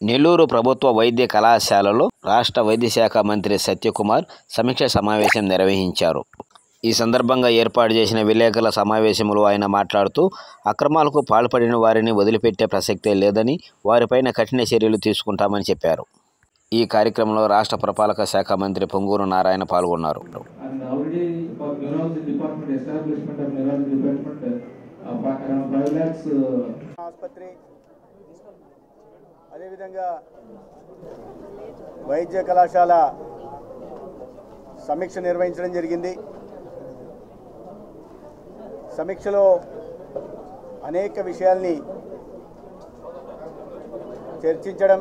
నెల్లూరు ప్రభుత్వ వైద్య కళాశాలలో రాష్ట్ర వైద్య శాఖ మంత్రి సత్యకుమార్ సమీక్ష సమావేశం నిర్వహించారు. ఈ సందర్భంగా ఏర్పాటు చేసిన విలేకరుల సమావేశంలో ఆయన మాట్లాడుతూ, అక్రమాలకు పాల్పడిన వారిని వదిలిపెట్టే ప్రసక్తే లేదని, వారిపైన కఠిన చర్యలు తీసుకుంటామని చెప్పారు. ఈ కార్యక్రమంలో రాష్ట్ర పురపాలక శాఖ మంత్రి పొంగూరు నారాయణ పాల్గొన్నారు. అదేవిధంగా వైద్య కళాశాల సమీక్ష నిర్వహించడం జరిగింది. సమీక్షలో అనేక విషయాల్ని చర్చించడం,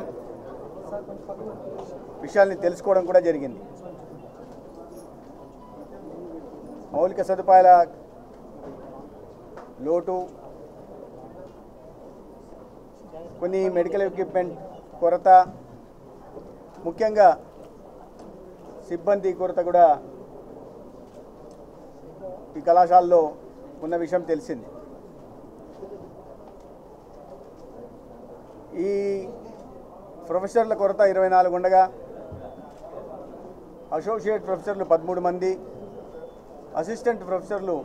విషయాల్ని తెలుసుకోవడం కూడా జరిగింది. మౌలిక సదుపాయాల లోటు, కొన్ని మెడికల్ ఎక్విప్మెంట్ కొరత, ముఖ్యంగా సిబ్బంది కొరత కూడా ఈ కళాశాలలో ఉన్న విషయం తెలిసింది. ఈ ప్రొఫెసర్ల కొరత 24 ఉండగా అసోసియేట్ ప్రొఫెసర్లు 13 మంది, అసిస్టెంట్ ప్రొఫెసర్లు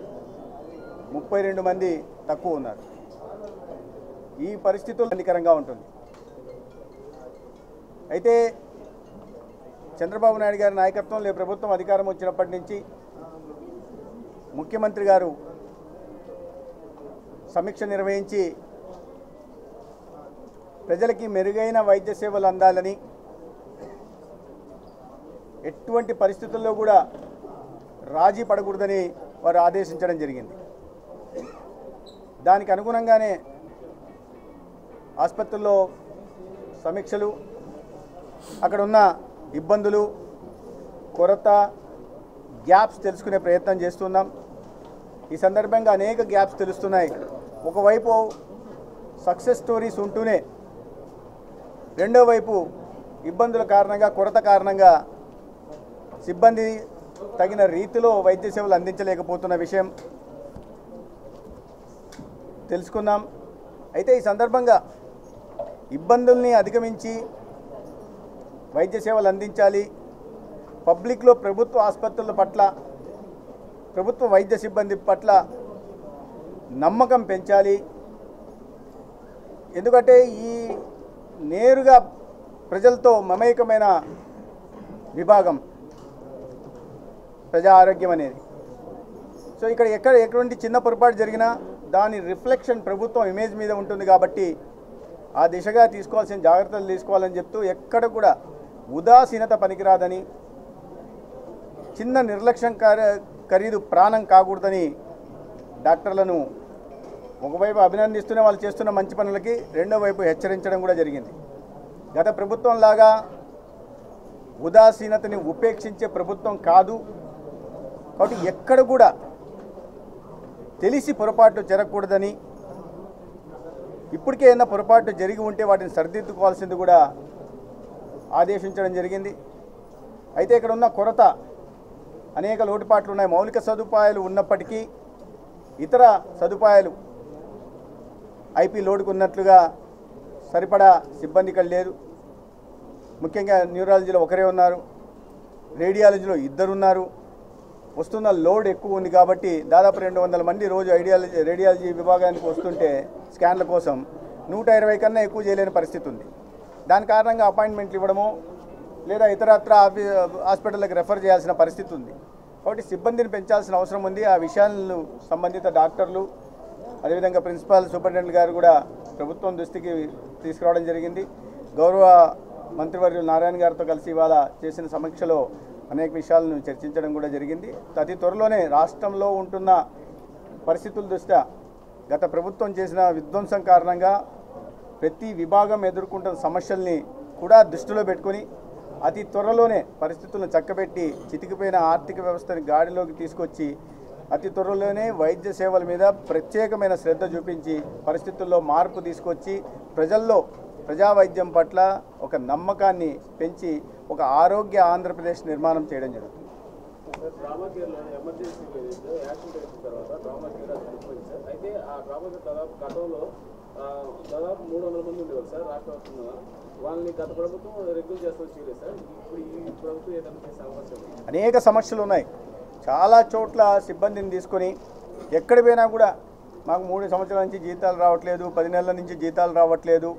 32 మంది తక్కువ ఉన్నారు. ఈ పరిస్థితులు హానికరంగా ఉంటుంది. అయితే చంద్రబాబు నాయుడు గారి నాయకత్వంలో ప్రభుత్వం అధికారం వచ్చినప్పటి నుంచి ముఖ్యమంత్రి గారు సమీక్ష నిర్వహించి ప్రజలకి మెరుగైన వైద్య సేవలు అందాలని, ఎటువంటి పరిస్థితుల్లో కూడా రాజీ పడకూడదని వారు ఆదేశించడం జరిగింది. దానికి అనుగుణంగానే ఆసుపత్రుల్లో సమీక్షలు, అక్కడ ఉన్న ఇబ్బందులు, కొరత, గ్యాప్స్ తెలుసుకునే ప్రయత్నం చేస్తున్నాం. ఈ సందర్భంగా అనేక గ్యాప్స్ తెలుస్తున్నాయి. ఒకవైపు సక్సెస్ స్టోరీస్ ఉంటూనే రెండో వైపు ఇబ్బందుల కారణంగా, కొరత కారణంగా సిబ్బంది తగిన రీతిలో వైద్య సేవలు అందించలేకపోతున్న విషయం తెలుసుకున్నాం. అయితే ఈ సందర్భంగా ఇబ్బందుల్ని అధిగమించి వైద్య సేవలు అందించాలి. పబ్లిక్లో ప్రభుత్వ ఆసుపత్రుల పట్ల, ప్రభుత్వ వైద్య సిబ్బంది పట్ల నమ్మకం పెంచాలి. ఎందుకంటే ఈ నేరుగా ప్రజలతో మమేకమైన విభాగం ప్రజా ఆరోగ్యం అనేది. సో ఇక్కడ ఎటువంటి చిన్న పొరపాటు జరిగినా దాని రిఫ్లెక్షన్ ప్రభుత్వం ఇమేజ్ మీద ఉంటుంది. కాబట్టి ఆ దిశగా తీసుకోవాల్సిన జాగ్రత్తలు తీసుకోవాలని చెప్తూ, ఎక్కడ కూడా ఉదాసీనత పనికిరాదని, చిన్న నిర్లక్ష్యం ఖరీదు ప్రాణం కాకూడదని డాక్టర్లను ఒకవైపు అభినందిస్తూనే వాళ్ళు చేస్తున్న మంచి పనులకి రెండో వైపు హెచ్చరించడం కూడా జరిగింది. గత ప్రభుత్వంలాగా ఉదాసీనతని ఉపేక్షించే ప్రభుత్వం కాదు. కాబట్టి ఎక్కడ కూడా తెలిసి పొరపాట్లు జరగకూడదని, ఇప్పటికే ఏదైనా పొరపాటు జరిగి ఉంటే వాటిని సరిదిద్దుకోవాల్సింది కూడా ఆదేశించడం జరిగింది. అయితే ఇక్కడ ఉన్న కొరత, అనేక లోటుపాట్లు ఉన్నాయి. మౌలిక సదుపాయాలు ఉన్నప్పటికీ ఇతర సదుపాయాలు ఐపీ లోడుకు ఉన్నట్లుగా సరిపడా సిబ్బంది ఇక్కడ లేదు. ముఖ్యంగా న్యూరాలజీలో ఒకరే ఉన్నారు, రేడియాలజీలో 2 ఉన్నారు. వస్తున్న లోడ్ ఎక్కువ ఉంది కాబట్టి దాదాపు 200 మంది రోజు రేడియాలజీ విభాగానికి వస్తుంటే స్కాన్ల కోసం 120 కన్నా ఎక్కువ చేయలేని పరిస్థితి ఉంది. దాని కారణంగా అపాయింట్మెంట్లు ఇవ్వడమో లేదా ఇతరత్ర హాస్పిటల్కి రెఫర్ చేయాల్సిన పరిస్థితి ఉంది. కాబట్టి సిబ్బందిని పెంచాల్సిన అవసరం ఉంది. ఆ విషయాలను సంబంధిత డాక్టర్లు, అదేవిధంగా ప్రిన్సిపల్ సూపరింటెండెంట్ గారు కూడా ప్రభుత్వం దృష్టికి తీసుకురావడం జరిగింది. గౌరవ మంత్రివర్యులు నారాయణ గారితో కలిసి ఇవాళ చేసిన సమీక్షలో అనేక విషయాలను చర్చించడం కూడా జరిగింది. అతి త్వరలోనే రాష్ట్రంలో ఉంటున్న పరిస్థితుల దృష్ట్యా గత ప్రభుత్వం చేసిన విధ్వంసం కారణంగా ప్రతి విభాగం ఎదుర్కొంటున్న సమస్యల్ని కూడా దృష్టిలో పెట్టుకొని అతి త్వరలోనే పరిస్థితులను చక్కబెట్టి చితికిపోయిన ఆర్థిక వ్యవస్థని గాడిలోకి తీసుకొచ్చి అతి త్వరలోనే వైద్య సేవల మీద ప్రత్యేకమైన శ్రద్ధ చూపించి పరిస్థితుల్లో మార్పు తీసుకొచ్చి ప్రజల్లో ప్రజా వైద్యం పట్ల ఒక నమ్మకాన్ని పెంచి ఒక ఆరోగ్య ఆంధ్రప్రదేశ్ నిర్మాణం చేయడం జరుగుతుంది. డ్రామా కేర్లో ఎమర్జెన్సీ యాక్సిడెంట్ అయిన తర్వాత డ్రామా కేర్ అది అయితే ఆ డ్రామా కేర్ దాదాపు గతంలో దాదాపు 300 మంది ఉండేవారు సార్ రాష్ట్ర వ్యాప్తంగా. వాళ్ళని గత ప్రభుత్వం రెగ్యులర్ చేస్తూ చేయలేదు సార్. ఇప్పుడు ఈ ప్రభుత్వం ఏదైనా చేసే అవకాశం ఉంది? అనేక సమస్యలు ఉన్నాయి. చాలా చోట్ల సిబ్బందిని తీసుకొని ఎక్కడి పోయినా కూడా మాకు 3 సంవత్సరాల నుంచి జీతాలు రావట్లేదు, 10 నెలల నుంచి జీతాలు రావట్లేదు,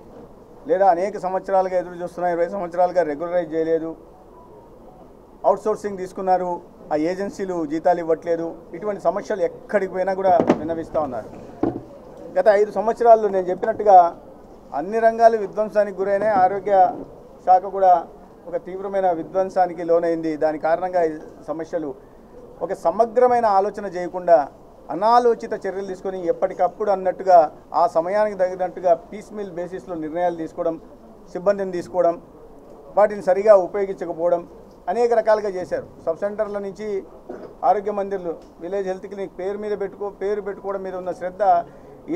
లేదా అనేక సంవత్సరాలుగా ఎదురు చూస్తున్నాయి, 20 సంవత్సరాలుగా రెగ్యులరైజ్ చేయలేదు, అవుట్సోర్సింగ్ తీసుకున్నారు, ఆ ఏజెన్సీలు జీతాలు ఇవ్వట్లేదు, ఇటువంటి సమస్యలు ఎక్కడికి పోయినా కూడా విన్నవిస్తూ ఉన్నారు. గత 5 సంవత్సరాల్లో నేను చెప్పినట్టుగా అన్ని రంగాలు విధ్వంసానికి గురైనాయి. ఆరోగ్య శాఖ కూడా ఒక తీవ్రమైన విధ్వంసానికి లోనైంది. దాని కారణంగా ఈ సమస్యలు ఒక సమగ్రమైన ఆలోచన చేయకుండా అనాలోచిత చర్యలు తీసుకొని ఎప్పటికప్పుడు అన్నట్టుగా ఆ సమయానికి తగినట్టుగా పీస్మిల్ బేసిస్లో నిర్ణయాలు తీసుకోవడం, సిబ్బందిని తీసుకోవడం, వాటిని సరిగా ఉపయోగించకపోవడం అనేక రకాలుగా చేశారు. సబ్ సెంటర్ల నుంచి ఆరోగ్య మందిర్లు, విలేజ్ హెల్త్ క్లినిక్ పేరు పెట్టుకోవడం మీద ఉన్న శ్రద్ధ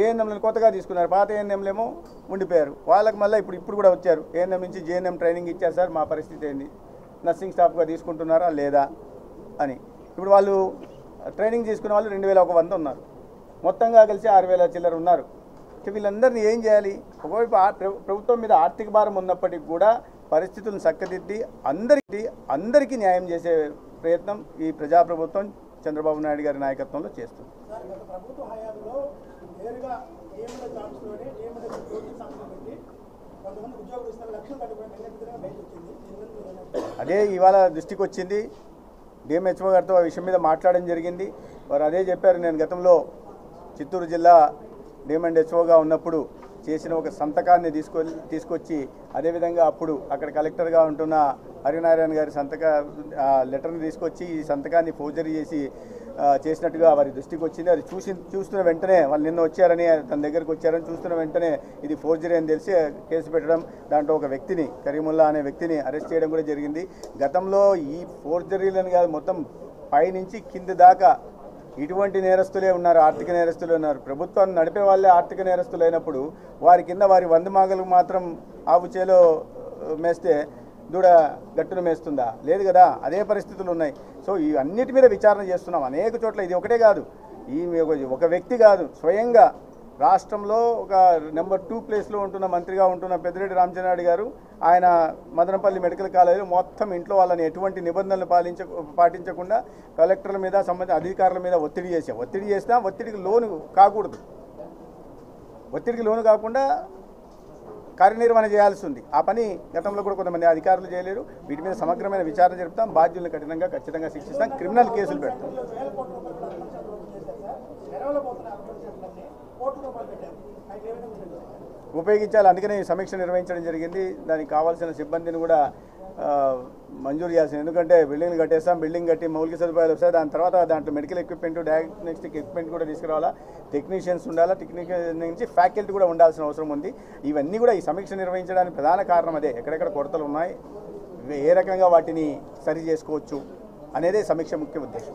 ఏఎన్ఎంలను కొత్తగా తీసుకున్నారు. పాత ఏఎన్ఎంలేమో ఉండిపోయారు. వాళ్ళకి మళ్ళీ ఇప్పుడు కూడా వచ్చారు. ఏఎన్ఎం నుంచి జేఎన్ఎం ట్రైనింగ్ ఇచ్చారు. సార్ మా పరిస్థితి ఏంది, నర్సింగ్ స్టాఫ్గా తీసుకుంటున్నారా లేదా అని. ఇప్పుడు వాళ్ళు ట్రైనింగ్ తీసుకున్న వాళ్ళు 2100 ఉన్నారు. మొత్తంగా కలిసి 6000 చిల్లర ఉన్నారు. వీళ్ళందరినీ ఏం చేయాలి? ఒకవైపు ప్రభుత్వం మీద ఆర్థిక భారం ఉన్నప్పటికీ కూడా పరిస్థితులను చక్కదిద్ది అందరికీ న్యాయం చేసే ప్రయత్నం ఈ ప్రజాప్రభుత్వం చంద్రబాబు నాయుడు గారి నాయకత్వంలో చేస్తుంది. అదే ఇవాళ దృష్టికి వచ్చింది. డిఎంహెచ్ఓ గారితో ఆ విషయం మీద మాట్లాడడం జరిగింది. వారు అదే చెప్పారు. నేను గతంలో చిత్తూరు జిల్లా డిఎంహెచ్ఓగా ఉన్నప్పుడు చేసిన ఒక సంతకాన్ని తీసుకొచ్చి అదేవిధంగా అప్పుడు అక్కడ కలెక్టర్గా ఉంటున్న హరినారాయణ గారి లెటర్ని తీసుకొచ్చి ఈ సంతకాన్ని ఫోర్జరీ చేసి చేసినట్టుగా వారి దృష్టికి వచ్చింది. అది చూస్తున్న వెంటనే వాళ్ళు నిన్న వచ్చారని, తన దగ్గరికి వచ్చారని చూస్తున్న వెంటనే ఇది ఫోర్జరీ అని తెలిసి కేసు పెట్టడం, దాంట్లో ఒక వ్యక్తిని కరీముల్లా అనే వ్యక్తిని అరెస్ట్ చేయడం కూడా జరిగింది. గతంలో ఈ ఫోర్జరీలను కాదు, మొత్తం పైనుంచి కింది దాకా ఇటువంటి నేరస్తులే ఉన్నారు, ఆర్థిక నేరస్తులు ఉన్నారు. ప్రభుత్వాన్ని నడిపే వాళ్ళే ఆర్థిక నేరస్తులు అయినప్పుడు వారి కింద వారి 100 మాగలకు మాత్రం ఆవు చేలో మేస్తే దూడ గట్టును మేస్తుందా? లేదు కదా. అదే పరిస్థితులు ఉన్నాయి. సో ఈ అన్నిటి మీద విచారణ చేస్తున్నాం అనేక చోట్ల. ఇది ఒకటే కాదు, ఈ ఒక వ్యక్తి కాదు, స్వయంగా రాష్ట్రంలో ఒక నెంబర్ 2 ప్లేస్లో ఉంటున్న మంత్రిగా ఉంటున్న పెద్దిరెడ్డి రామచంద్రారెడ్డి గారు ఆయన మదనపల్లి మెడికల్ కాలేజీలో మొత్తం ఇంట్లో వాళ్ళని ఎటువంటి నిబంధనలు పాటించకుండా కలెక్టర్ల మీద సంబంధించిన అధికారుల మీద ఒత్తిడి చేసినా ఒత్తిడికి లోను కాకూడదు. ఒత్తిడికి లోను కాకుండా కార్యనిర్వహణ చేయాల్సి ఉంది. ఆ పని గతంలో కూడా కొంతమంది అధికారులు చేయలేరు. వీటి మీద సమగ్రమైన విచారణ జరుపుతాం. బాధ్యులను ఖచ్చితంగా శిక్షిస్తాం. క్రిమినల్ కేసులు పెడతాం. ఉపయోగించాలి. అందుకనే ఈ సమీక్ష నిర్వహించడం జరిగింది. దానికి కావాల్సిన సిబ్బందిని కూడా మంజూరు చేయాల్సింది. ఎందుకంటే బిల్డింగ్లు కట్టేస్తాం, బిల్డింగ్ కట్టి మౌలిక సదుపాయాలు వస్తాయి, దాని తర్వాత దాంట్లో మెడికల్ ఎక్విప్మెంట్, డయాగ్నోస్టిక్ ఎక్విప్మెంట్ కూడా తీసుకురావాలా, టెక్నీషియన్స్ ఉండాలా, టెక్నీషియన్ నుంచి ఫ్యాకల్టీ కూడా ఉండాల్సిన అవసరం ఉంది. ఇవన్నీ కూడా ఈ సమీక్ష నిర్వహించడానికి ప్రధాన కారణం అదే. ఎక్కడెక్కడ కొరతలు ఉన్నాయి, ఏ రకంగా వాటిని సరి చేసుకోవచ్చు అనేదే సమీక్ష ముఖ్య ఉద్దేశం.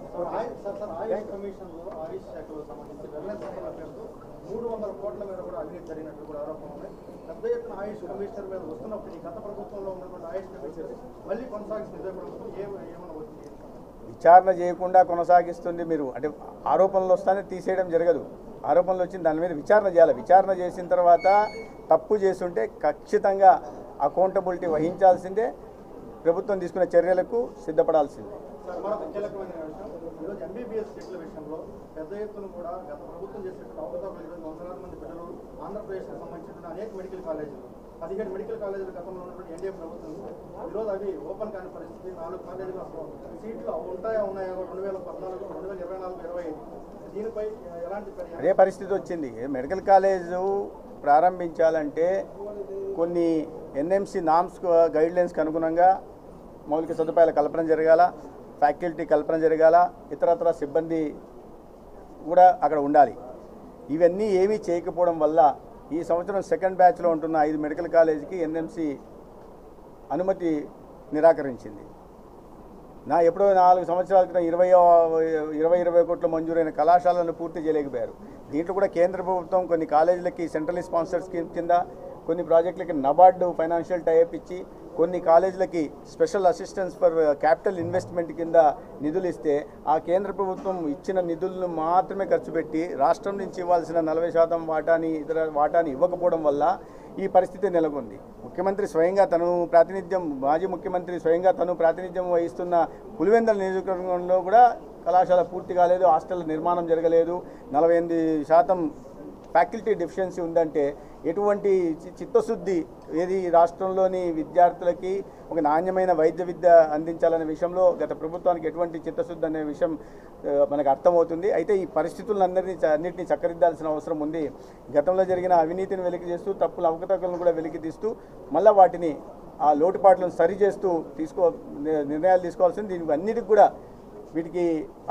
300 కోట్ల మీద కూడా అవినీతి జరిగినట్టు కూడా ఆరోపణలు ఉన్నాయి. పెద్ద ఎత్తున ఆయుష్ కమిషనర్ మీద వస్తున్నప్పుడు ఈ గత ప్రభుత్వంలో ఉన్నటువంటి ఆయుష్ కమిషనర్ మళ్ళీ కొనసాగిస్తుంది ప్రభుత్వం ఏమన్నా వచ్చింది? విచారణ చేయకుండా కొనసాగిస్తుంది. మీరు అంటే ఆరోపణలు వస్తానే తీసేయడం జరగదు. ఆరోపణలు వచ్చిన దాని మీద విచారణ చేయాలి. విచారణ చేసిన తర్వాత తప్పు చేస్తుంటే ఖచ్చితంగా అకౌంటబిలిటీ వహించాల్సిందే. ప్రభుత్వం తీసుకునే చర్యలకు సిద్ధపడాల్సిందే. మరొక కీలకమైన విషయం, ఈరోజు ఎంబీబీఎస్ సీట్ల విషయంలో పెద్ద ఎత్తున కూడా గత ప్రభుత్వం చేసినటువంటి అవకతవకలు ఈరోజు 100,000 మంది బిడ్డలు ఆంధ్రప్రదేశ్కి సంబంధించిన అనేక మెడికల్ కాలేజీలు, 17 మెడికల్ కాలేజీలు గతంలో ఉన్నటువంటి ఎన్డీఏ ప్రభుత్వం ఈరోజు అవి ఓపెన్ కాని పరిస్థితి. 4 కాలేజీలు అసలు సీట్లు ఉన్నాయా 2014, 2024, 25 దీనిపై ఎలాంటి అదే పరిస్థితి వచ్చింది. మెడికల్ కాలేజు ప్రారంభించాలంటే కొన్ని ఎన్ఎంసీ నామ్స్ గైడ్లైన్స్కి అనుగుణంగా మౌలిక సదుపాయాల కల్పన జరగాల, ఫ్యాకల్టీ కల్పన జరగాల, ఇతరత్ర సిబ్బంది కూడా అక్కడ ఉండాలి. ఇవన్నీ ఏమీ చేయకపోవడం వల్ల ఈ సంవత్సరం సెకండ్ బ్యాచ్లో ఉంటున్న 5 మెడికల్ కాలేజీకి ఎన్ఎంసీ అనుమతి నిరాకరించింది. ఎప్పుడో 4 సంవత్సరాల క్రితం 20 కోట్ల మంజూరైన కళాశాలను పూర్తి చేయలేకపోయారు. దీంట్లో కూడా కేంద్ర ప్రభుత్వం కొన్ని కాలేజీలకి సెంట్రల్ స్పాన్సర్డ్ స్కీమ్ కింద కొన్ని ప్రాజెక్టులకి నబార్డు ఫైనాన్షియల్ టైఅప్ ఇచ్చి కొన్ని కాలేజీలకి special assistance for capital investment కింద నిధులు ఇస్తే ఆ కేంద్ర ప్రభుత్వం ఇచ్చిన నిధులను మాత్రమే ఖర్చు పెట్టి రాష్ట్రం నుంచి ఇవ్వాల్సిన 40% ఇతర వాటాని ఇవ్వకపోవడం వల్ల ఈ పరిస్థితి నెలకొంది. ముఖ్యమంత్రి స్వయంగా మాజీ ముఖ్యమంత్రి స్వయంగా తను ప్రాతినిధ్యం వహిస్తున్న పులివెందుల నియోజకవర్గంలో కూడా కళాశాల పూర్తి కాలేదు, హాస్టల్ నిర్మాణం జరగలేదు, 48% ఫ్యాకల్టీ డెఫిషియన్సీ ఉందంటే ఎటువంటి చిత్తశుద్ధి ఏది రాష్ట్రంలోని విద్యార్థులకి ఒక నాణ్యమైన వైద్య విద్య అందించాలనే విషయంలో గత ప్రభుత్వానికి ఎటువంటి చిత్తశుద్ధి అనే విషయం మనకు అర్థమవుతుంది. అయితే ఈ పరిస్థితులన్నింటినీ చక్కదిద్దాల్సిన అవసరం ఉంది. గతంలో జరిగిన అవినీతిని వెలికి చేస్తూ తప్పుల అవకతవకలను కూడా వెలికి తీస్తూ మళ్ళీ వాటిని ఆ లోటుపాట్లను సరిచేస్తూ నిర్ణయాలు తీసుకోవాల్సింది. దీనికి అన్నిటికి కూడా వీటికి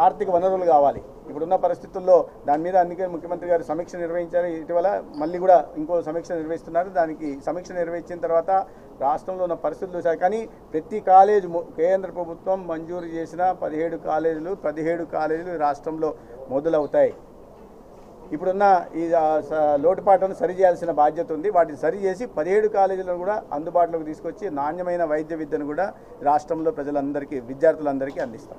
ఆర్థిక వనరులు కావాలి. ఇప్పుడున్న పరిస్థితుల్లో దాని మీద అందుకే ముఖ్యమంత్రి గారు సమీక్ష నిర్వహించారు. ఇటీవల మళ్ళీ కూడా ఇంకో సమీక్ష నిర్వహిస్తున్నారు. దానికి సమీక్ష నిర్వహించిన తర్వాత రాష్ట్రంలో ఉన్న పరిస్థితులు చూశారు. కానీ ప్రతి కాలేజ్ కేంద్ర ప్రభుత్వం మంజూరు చేసిన 17 కాలేజీలు రాష్ట్రంలో మొదలవుతాయి. ఇప్పుడున్న ఈ లోటుపాట్లను సరిచేయాల్సిన బాధ్యత ఉంది. వాటిని సరిచేసి 17 కాలేజీలను కూడా అందుబాటులోకి తీసుకొచ్చి నాణ్యమైన వైద్య విద్యను కూడా రాష్ట్రంలో ప్రజలందరికీ విద్యార్థులందరికీ అందిస్తాం.